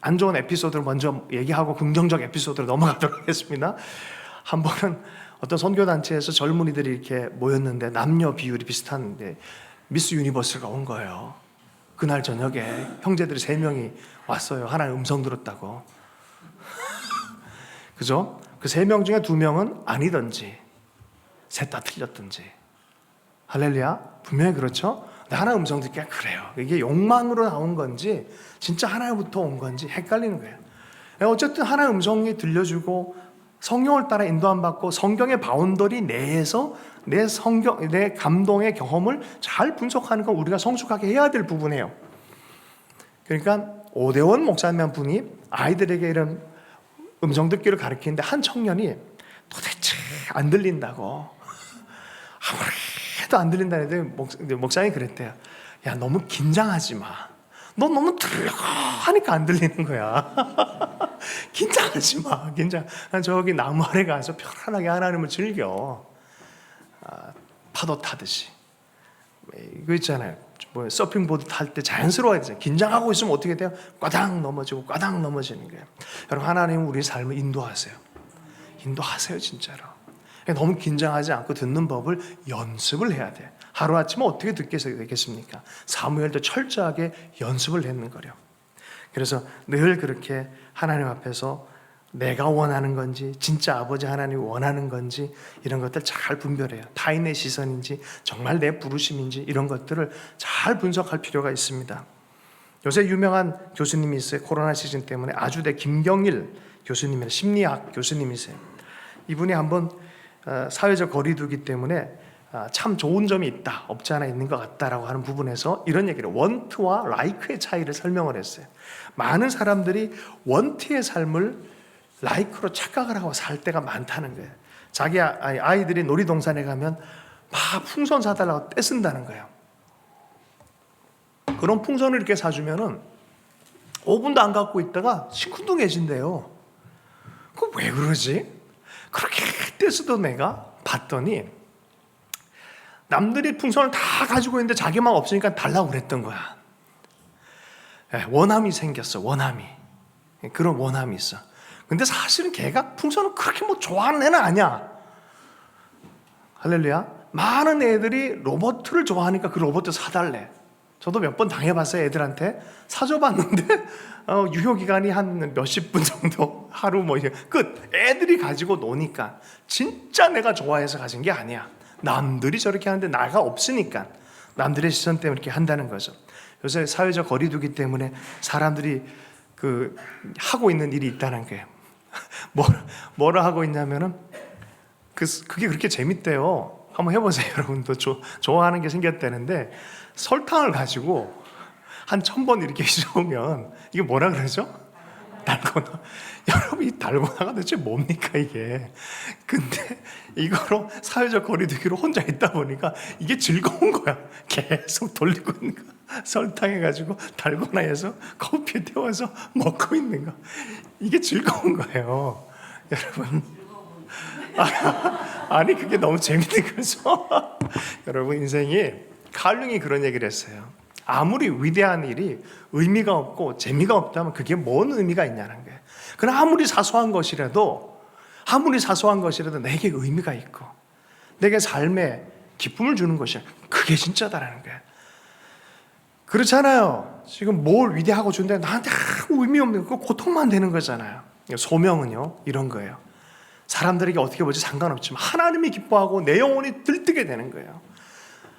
안 좋은 에피소드를 먼저 얘기하고 긍정적 에피소드로 넘어가도록 하겠습니다. 한 번은 어떤 선교단체에서 젊은이들이 이렇게 모였는데 남녀 비율이 비슷한데 미스 유니버스가 온 거예요. 그날 저녁에 형제들이 3명이 왔어요. 하나님 음성 들었다고. 그죠? 그 3명 중에 2명은 아니던지 셋 다 틀렸던지. 할렐루야. 분명히 그렇죠? 근데 하나님 음성 듣기가 그래요. 이게 욕망으로 나온 건지 진짜 하나님부터 온 건지 헷갈리는 거예요. 어쨌든 하나님 음성이 들려주고 성령을 따라 인도함 받고 성경의 바운더리 내에서 내 감동의 경험을 잘 분석하는 건 우리가 성숙하게 해야 될 부분이에요. 그러니까 오대원 목사님 한 분이 아이들에게 이런 음성 듣기를 가르치는데 한 청년이 도대체 안 들린다고 아무리 해도 안 들린다는데 목사님이 그랬대요. 야, 너무 긴장하지 마. 너 너무 들려 하니까 안 들리는 거야. 긴장하지 마. 저기 나무 아래 가서 편안하게 하나님을 즐겨. 파도 타듯이. 이거 있잖아요. 서핑보드 탈 때 자연스러워야 되잖아요. 긴장하고 있으면 어떻게 돼요? 꽈당 넘어지고 꽈당 넘어지는 거예요. 여러분, 하나님은 우리 삶을 인도하세요. 인도하세요, 진짜로. 너무 긴장하지 않고 듣는 법을 연습을 해야 돼요. 하루아침에 어떻게 듣게 되겠습니까? 사무엘도 철저하게 연습을 했는 거래요. 그래서 늘 그렇게 하나님 앞에서 내가 원하는 건지 진짜 아버지 하나님이 원하는 건지 이런 것들 잘 분별해요. 타인의 시선인지 정말 내 부르심인지 이런 것들을 잘 분석할 필요가 있습니다. 요새 유명한 교수님이 있어요. 코로나 시즌 때문에 아주대 김경일 교수님의 심리학 교수님이세요. 이분이 한번 사회적 거리두기 때문에 참 좋은 점이 있다, 없지 않아 있는 것 같다라고 하는 부분에서 이런 얘기를 원트와 라이크의 차이를 설명을 했어요. 많은 사람들이 원트의 삶을 라이크로 착각을 하고 살 때가 많다는 거예요. 자기 아이들이 놀이동산에 가면 막 풍선 사달라고 떼쓴다는 거예요. 그런 풍선을 이렇게 사주면은 5분도 안 갖고 있다가 시큰둥해진대요. 그거 왜 그러지? 그렇게 떼쓰던 애가 봤더니 남들이 풍선을 다 가지고 있는데 자기만 없으니까 달라고 그랬던 거야. 원함이 생겼어. 원함이. 그런 원함이 있어. 근데 사실은 걔가 풍선을 그렇게 좋아하는 애는 아니야. 할렐루야. 많은 애들이 로봇을 좋아하니까 그 로봇을 사달래. 저도 몇 번 당해봤어요. 애들한테 사줘봤는데 유효 기간이 한 몇십 분 정도, 하루 뭐 이제 끝. 애들이 가지고 노니까 진짜 내가 좋아해서 가진 게 아니야. 남들이 저렇게 하는데 나가 없으니까 남들의 시선 때문에 이렇게 한다는 거죠. 요새 사회적 거리두기 때문에 사람들이 하고 있는 일이 있다는 거예요. 뭐라 하고 있냐면은 그게 그렇게 재밌대요. 한번 해보세요. 여러분도 좋아하는 게 생겼다는데, 설탕을 가지고 한 1000번 이렇게 씹으면 이게 뭐라 그러죠? 달고나. 여러분, 이 달고나가 도대체 뭡니까 이게? 근데 이거로 사회적 거리두기로 혼자 있다 보니까 이게 즐거운 거야. 계속 돌리고 있는 거. 설탕해가지고 달고나에서 커피에 태워서 먹고 있는 거. 이게 즐거운 거예요, 여러분. 아니 그게 너무 재밌는 거죠. 여러분, 인생이 칼융이 그런 얘기를 했어요. 아무리 위대한 일이 의미가 없고 재미가 없다면 그게 뭔 의미가 있냐는 거예요. 그러나 아무리 사소한 것이라도 내게 의미가 있고 내게 삶에 기쁨을 주는 것이야. 그게 진짜다라는 거예요. 그렇잖아요. 지금 뭘 위대하고 준데 나한테 아무 의미 없는 거, 고통만 되는 거잖아요. 소명은요, 이런 거예요. 사람들에게 어떻게 보지 상관없지만 하나님이 기뻐하고 내 영혼이 들뜨게 되는 거예요.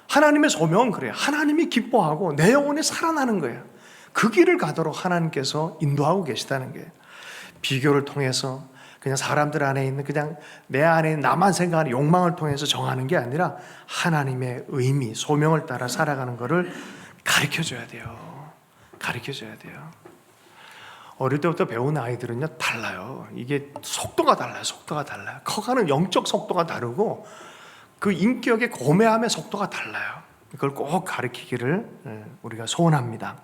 하나님의 소명은 그래요. 하나님이 기뻐하고 내 영혼이 살아나는 거예요. 그 길을 가도록 하나님께서 인도하고 계시다는 거예요. 비교를 통해서 그냥 사람들 안에 있는, 그냥 내 안에 있는 나만 생각하는 욕망을 통해서 정하는 게 아니라 하나님의 의미, 소명을 따라 살아가는 것을 가르쳐줘야 돼요. 가르쳐줘야 돼요. 어릴 때부터 배운 아이들은요, 달라요. 이게 속도가 달라요. 커가는 영적 속도가 다르고 그 인격의 고매함의 속도가 달라요. 그걸 꼭 가르치기를 우리가 소원합니다.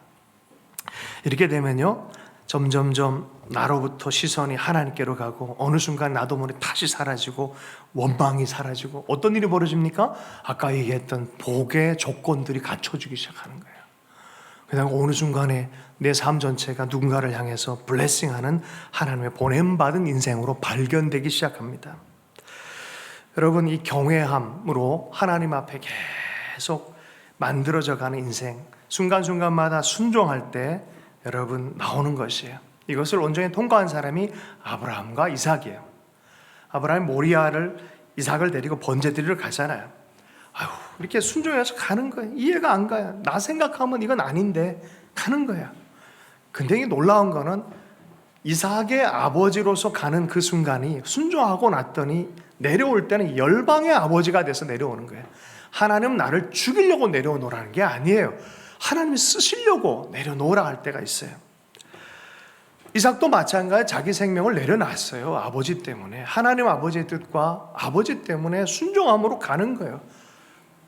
이렇게 되면요, 점점점 나로부터 시선이 하나님께로 가고 어느 순간 나도 모르게 다시 사라지고 원망이 사라지고 어떤 일이 벌어집니까? 아까 얘기했던 복의 조건들이 갖춰지기 시작하는 거예요. 그다음 어느 순간에 내 삶 전체가 누군가를 향해서 블레싱하는 하나님의 보냄받은 인생으로 발견되기 시작합니다. 여러분, 이 경외함으로 하나님 앞에 계속 만들어져가는 인생, 순간순간마다 순종할 때 여러분 나오는 것이에요. 이것을 온전히 통과한 사람이 아브라함과 이삭이에요. 아브라함이 모리아를, 이삭을 데리고 번제드리러 가잖아요. 이렇게 순종해서 가는 거예요. 이해가 안 가요. 나 생각하면 이건 아닌데 가는 거야. 근데 이게 놀라운 거는 이삭의 아버지로서 가는 그 순간이 순종하고 났더니 내려올 때는 열방의 아버지가 돼서 내려오는 거예요. 하나님은 나를 죽이려고 내려놓으라는 게 아니에요. 하나님이 쓰시려고 내려놓으라 할 때가 있어요. 이삭도 마찬가지로 자기 생명을 내려놨어요. 아버지 때문에. 하나님 아버지의 뜻과 아버지 때문에 순종함으로 가는 거예요.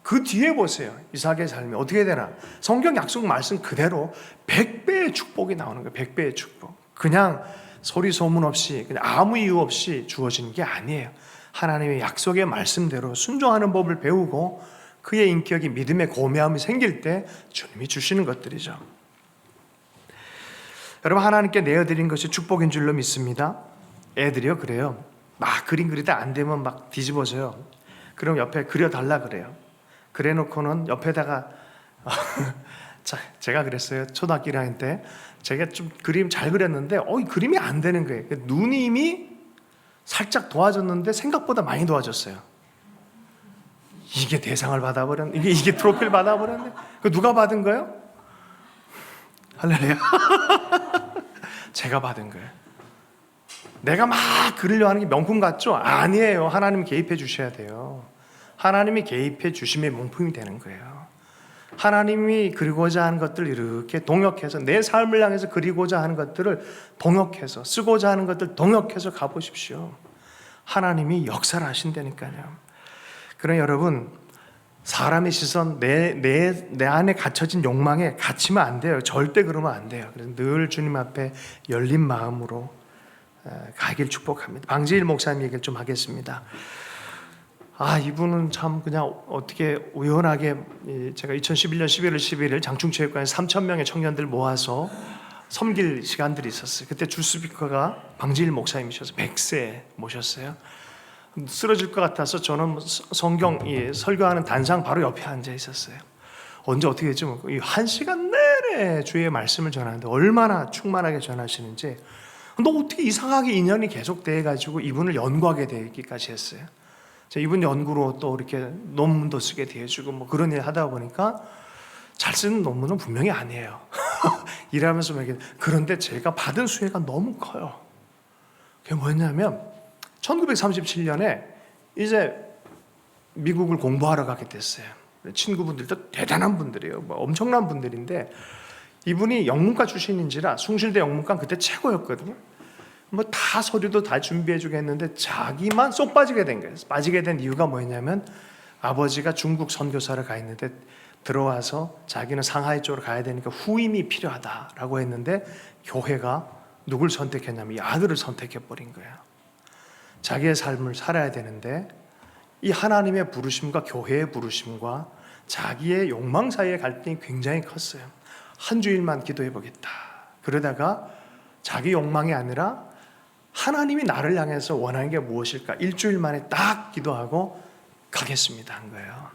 그 뒤에 보세요. 이삭의 삶이 어떻게 되나. 성경 약속 말씀 그대로 100배의 축복이 나오는 거예요. 100배의 축복. 그냥 소리 소문 없이, 그냥 아무 이유 없이 주어지는 게 아니에요. 하나님의 약속의 말씀대로 순종하는 법을 배우고 그의 인격이 믿음의 고매함이 생길 때 주님이 주시는 것들이죠. 여러분, 하나님께 내어드린 것이 축복인 줄로 믿습니다. 애들이요, 그래요. 막 그림 그리다 안 되면 막 뒤집어져요. 그럼 옆에 그려달라 그래요. 그래 놓고는 옆에다가 제가 그랬어요. 초등학교 1학년 때 제가 좀 그림 잘 그렸는데 이 그림이 안 되는 거예요. 누님이 살짝 도와줬는데 생각보다 많이 도와줬어요. 이게 대상을 받아버렸네. 이게 트로피를 받아버렸네. 그 누가 받은 거예요? 할렐루야. 제가 받은 거예요. 내가 막 그리려 하는 게 명품 같죠? 아니에요. 하나님 개입해 주셔야 돼요. 하나님이 개입해 주심의 명품이 되는 거예요. 하나님이 그리고자 하는 것들 이렇게 동역해서 내 삶을 향해서 그리고자 하는 것들을 동역해서 쓰고자 하는 것들 동역해서 가보십시오. 하나님이 역사를 하신다니까요. 그러나 여러분, 사람의 시선, 내 안에 갇혀진 욕망에 갇히면 안 돼요. 절대 그러면 안 돼요. 그래서 늘 주님 앞에 열린 마음으로 가길 축복합니다. 방지일 목사님 얘기를 좀 하겠습니다. 이분은 참 그냥 어떻게 우연하게, 제가 2011년 11월 11일 장충체육관에 3,000명의 청년들 모아서 섬길 시간들이 있었어요. 그때 주 스피커가 방지일 목사님이셔서 100세 모셨어요. 쓰러질 것 같아서 저는 성경 설교하는 단상 바로 옆에 앉아 있었어요. 언제 어떻게 했지? 이 1시간 내내 주의 말씀을 전하는데 얼마나 충만하게 전하시는지, 너 어떻게 이상하게 인연이 계속돼 가지고 이분을 연구하게 되기까지 했어요. 이분 연구로 또 이렇게 논문도 쓰게 되어주고 뭐 그런 일 하다 보니까 잘 쓰는 논문은 분명히 아니에요. 일하면서 막 그런데 제가 받은 수혜가 너무 커요. 그게 뭐였냐면 1937년에 이제 미국을 공부하러 가게 됐어요. 친구분들도 대단한 분들이에요. 뭐 엄청난 분들인데 이분이 영문과 출신인지라 숭실대 영문과 그때 최고였거든요. 뭐 다 서류도 다 준비해주게 했는데 자기만 쏙 빠지게 된 거예요. 빠지게 된 이유가 뭐였냐면 아버지가 중국 선교사를 가 있는데 들어와서 자기는 상하이 쪽으로 가야 되니까 후임이 필요하다라고 했는데 교회가 누굴 선택했냐면 이 아들을 선택해버린 거예요. 자기의 삶을 살아야 되는데 이 하나님의 부르심과 교회의 부르심과 자기의 욕망 사이의 갈등이 굉장히 컸어요. 한 주일만 기도해 보겠다. 그러다가 자기 욕망이 아니라 하나님이 나를 향해서 원하는 게 무엇일까? 일주일 만에 딱 기도하고 가겠습니다 한 거예요.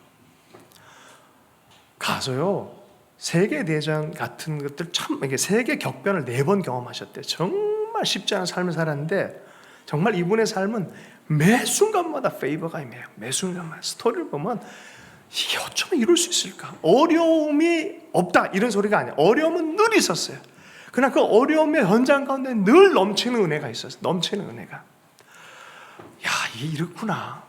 가서요, 세계대전 같은 것들 참, 이게 세계 격변을 4번 경험하셨대요. 정말 쉽지 않은 삶을 살았는데 정말 이분의 삶은 매 순간마다 페이버가 임해요. 매 순간마다. 스토리를 보면 이게 어쩌면 이룰 수 있을까? 어려움이 없다 이런 소리가 아니에요. 어려움은 늘 있었어요. 그러나 그 어려움의 현장 가운데 늘 넘치는 은혜가 있었어요. 넘치는 은혜가. 야, 이게 이렇구나.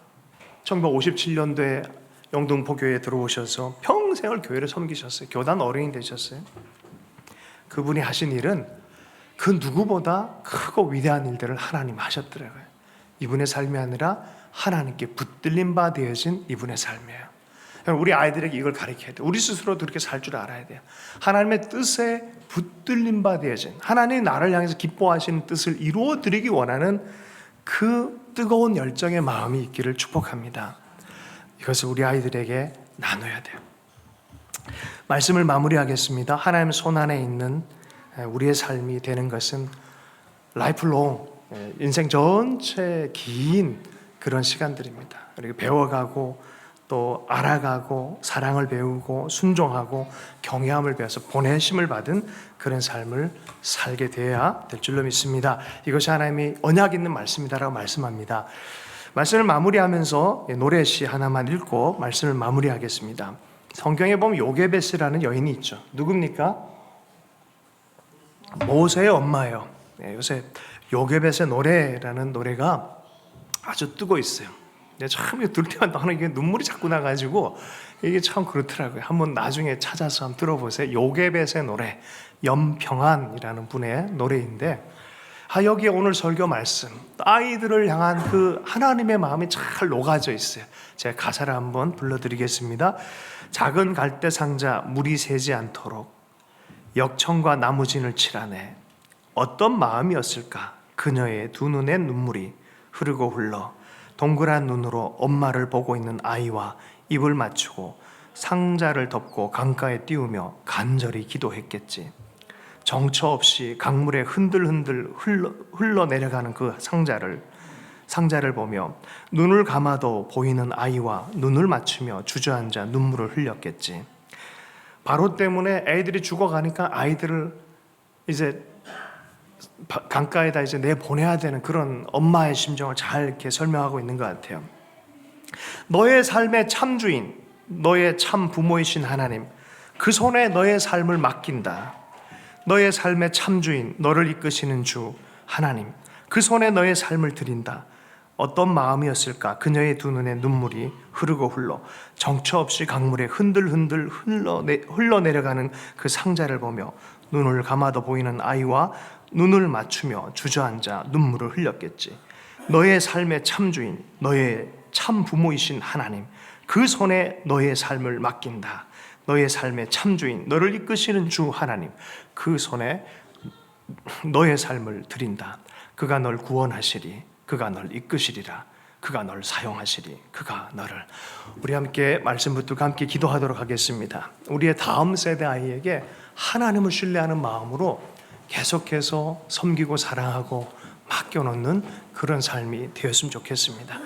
1957년도에 영등포교회에 들어오셔서 평생을 교회를 섬기셨어요. 교단 어른이 되셨어요. 그분이 하신 일은 그 누구보다 크고 위대한 일들을 하나님 하셨더라고요. 이분의 삶이 아니라 하나님께 붙들림 바 되어진 이분의 삶이에요. 우리 아이들에게 이걸 가르쳐야 돼요. 우리 스스로도 그렇게 살 줄 알아야 돼요. 하나님의 뜻에 붙들림 바 되어진, 하나님이 나를 향해서 기뻐하시는 뜻을 이루어드리기 원하는 그 뜨거운 열정의 마음이 있기를 축복합니다. 이것을 우리 아이들에게 나눠야 돼요. 말씀을 마무리하겠습니다. 하나님 손 안에 있는 우리의 삶이 되는 것은 라이프롱, 인생 전체 긴 그런 시간들입니다. 이렇게 배워가고 또 알아가고 사랑을 배우고 순종하고 경외함을 배워서 보내심을 받은 그런 삶을 살게 되어야 될 줄로 믿습니다. 이것이 하나님이 언약 있는 말씀이다라고 말씀합니다. 말씀을 마무리하면서 노래시 하나만 읽고 말씀을 마무리하겠습니다. 성경에 보면 요게베스라는 여인이 있죠. 누굽니까? 모세의 엄마예요. 요새 요게벳의 노래라는 노래가 아주 뜨고 있어요. 참 이거 들을 때마다 이게 눈물이 자꾸 나가지고 이게 참 그렇더라고요. 한번 나중에 찾아서 한번 들어보세요. 요게벳의 노래, 염평안이라는 분의 노래인데, 여기에 오늘 설교 말씀, 아이들을 향한 그 하나님의 마음이 잘 녹아져 있어요. 제가 가사를 한번 불러드리겠습니다. 작은 갈대 상자 물이 새지 않도록 역청과 나무진을 칠하네. 어떤 마음이었을까? 그녀의 두 눈에 눈물이 흐르고 흘러 동그란 눈으로 엄마를 보고 있는 아이와 입을 맞추고 상자를 덮고 강가에 띄우며 간절히 기도했겠지. 정처 없이 강물에 흔들흔들 흘러내려가는 그 상자를 보며 눈을 감아도 보이는 아이와 눈을 맞추며 주저앉아 눈물을 흘렸겠지. 바로 때문에 애들이 죽어가니까 아이들을 이제 강가에다 이제 내보내야 되는 그런 엄마의 심정을 잘 이렇게 설명하고 있는 것 같아요. 너의 삶의 참주인, 너의 참 부모이신 하나님, 그 손에 너의 삶을 맡긴다. 너의 삶의 참주인, 너를 이끄시는 주 하나님, 그 손에 너의 삶을 드린다. 어떤 마음이었을까? 그녀의 두 눈에 눈물이 흐르고 흘러 정처 없이 강물에 흔들흔들 흘러내려가는 그 상자를 보며 눈을 감아도 보이는 아이와 눈을 맞추며 주저앉아 눈물을 흘렸겠지. 너의 삶의 참주인, 너의 참 부모이신 하나님, 그 손에 너의 삶을 맡긴다. 너의 삶의 참주인, 너를 이끄시는 주 하나님, 그 손에 너의 삶을 드린다. 그가 널 구원하시리, 그가 널 이끄시리라, 그가 널 사용하시리, 그가 너를. 우리 함께 말씀 붙들고 함께 기도하도록 하겠습니다. 우리의 다음 세대 아이에게 하나님을 신뢰하는 마음으로 계속해서 섬기고 사랑하고 맡겨놓는 그런 삶이 되었으면 좋겠습니다.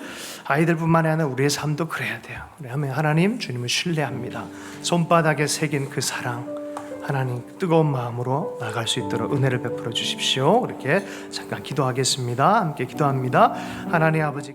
아이들뿐만 아니라 우리의 삶도 그래야 돼요. 우리 하나님, 주님을 신뢰합니다. 손바닥에 새긴 그 사랑, 하나님 뜨거운 마음으로 나갈 수 있도록 은혜를 베풀어 주십시오. 그렇게 잠깐 기도하겠습니다. 함께 기도합니다. 하나님 아버지,